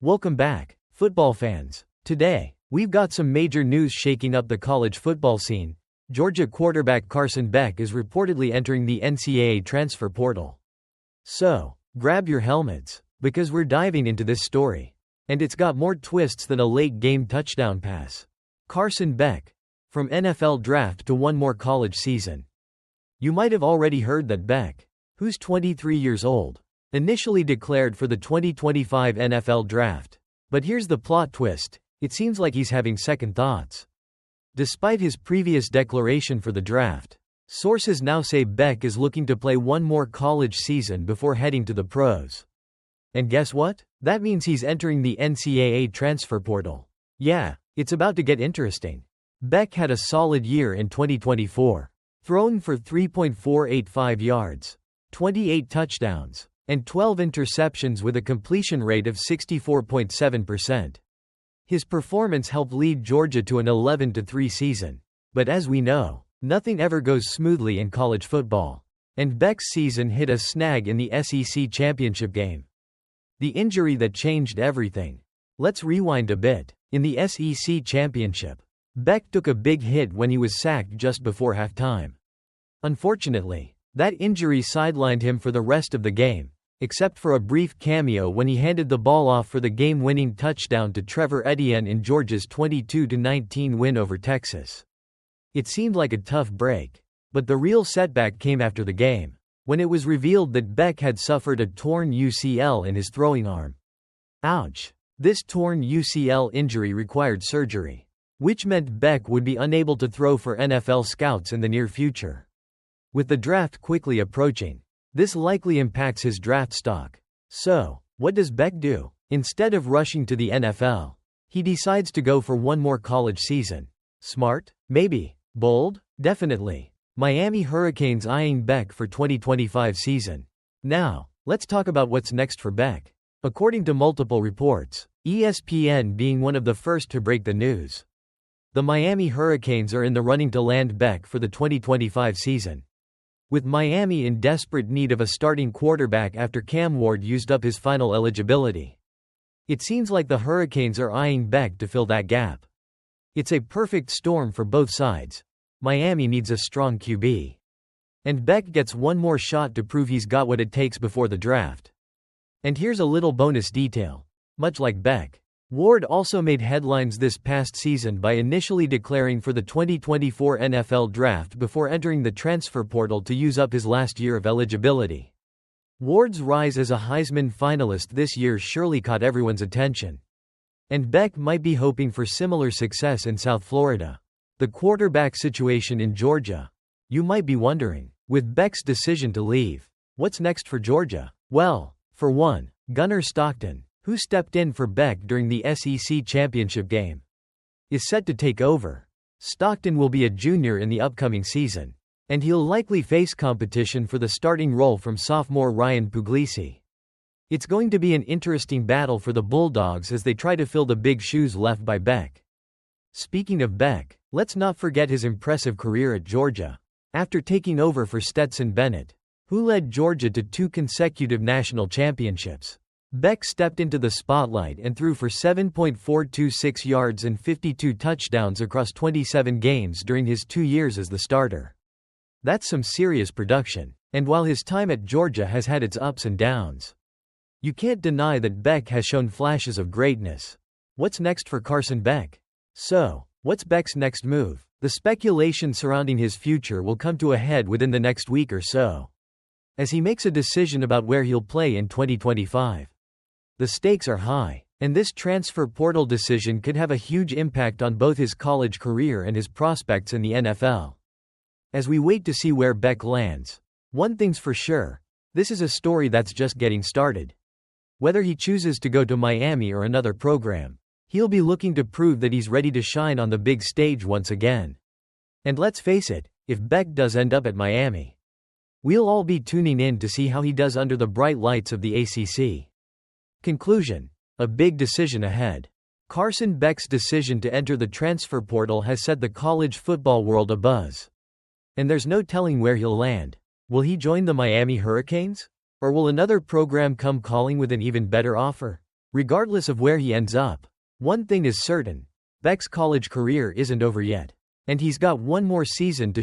Welcome back, football fans. Today, we've got some major news shaking up the college football scene. Georgia quarterback Carson Beck is reportedly entering the NCAA transfer portal. So, grab your helmets, because we're diving into this story. And it's got more twists than a late-game touchdown pass. Carson Beck. From NFL draft to one more college season. You might have already heard that Beck, who's 23 years old, initially declared for the 2025 NFL Draft. But here's the plot twist, it seems like he's having second thoughts. Despite his previous declaration for the draft, sources now say Beck is looking to play one more college season before heading to the pros. And guess what? That means he's entering the NCAA transfer portal. Yeah, it's about to get interesting. Beck had a solid year in 2024, throwing for 3.485 yards, 28 touchdowns, and 12 interceptions with a completion rate of 64.7%. His performance helped lead Georgia to an 11-3 season. But as we know, nothing ever goes smoothly in college football. And Beck's season hit a snag in the SEC championship game. The injury that changed everything. Let's rewind a bit. In the SEC championship, Beck took a big hit when he was sacked just before halftime. Unfortunately, that injury sidelined him for the rest of the game, except for a brief cameo when he handed the ball off for the game-winning touchdown to Trevor Etienne in Georgia's 22-19 win over Texas. It seemed like a tough break, but the real setback came after the game, when it was revealed that Beck had suffered a torn UCL in his throwing arm. Ouch! This torn UCL injury required surgery, which meant Beck would be unable to throw for NFL scouts in the near future. With the draft quickly approaching, this likely impacts his draft stock. So, what does Beck do? Instead of rushing to the NFL, he decides to go for one more college season. Smart? Maybe. Bold? Definitely. Miami Hurricanes eyeing Beck for 2025 season. Now, let's talk about what's next for Beck. According to multiple reports, ESPN being one of the first to break the news, the Miami Hurricanes are in the running to land Beck for the 2025 season. With Miami in desperate need of a starting quarterback after Cam Ward used up his final eligibility, it seems like the Hurricanes are eyeing Beck to fill that gap. It's a perfect storm for both sides. Miami needs a strong QB. And Beck gets one more shot to prove he's got what it takes before the draft. And here's a little bonus detail. Much like Beck, Ward also made headlines this past season by initially declaring for the 2024 NFL Draft before entering the transfer portal to use up his last year of eligibility. Ward's rise as a Heisman finalist this year surely caught everyone's attention. And Beck might be hoping for similar success in South Florida. The quarterback situation in Georgia. You might be wondering, with Beck's decision to leave, what's next for Georgia? Well, for one, Gunnar Stockton, who stepped in for Beck during the SEC championship game, is set to take over. Stockton will be a junior in the upcoming season, and he'll likely face competition for the starting role from sophomore Ryan Puglisi. It's going to be an interesting battle for the Bulldogs as they try to fill the big shoes left by Beck. Speaking of Beck, let's not forget his impressive career at Georgia. After taking over for Stetson Bennett, who led Georgia to 2 consecutive national championships, Beck stepped into the spotlight and threw for 7.426 yards and 52 touchdowns across 27 games during his 2 years as the starter. That's some serious production, and while his time at Georgia has had its ups and downs, you can't deny that Beck has shown flashes of greatness. What's next for Carson Beck? So, what's Beck's next move? The speculation surrounding his future will come to a head within the next week or so, as he makes a decision about where he'll play in 2025. The stakes are high, and this transfer portal decision could have a huge impact on both his college career and his prospects in the NFL. As we wait to see where Beck lands, one thing's for sure, this is a story that's just getting started. Whether he chooses to go to Miami or another program, he'll be looking to prove that he's ready to shine on the big stage once again. And let's face it, if Beck does end up at Miami, we'll all be tuning in to see how he does under the bright lights of the ACC. Conclusion: a big decision ahead. Carson Beck's decision to enter the transfer portal has set the college football world abuzz. And there's no telling where he'll land. Will he join the Miami Hurricanes? Or will another program come calling with an even better offer? Regardless of where he ends up, one thing is certain: Beck's college career isn't over yet. And he's got one more season to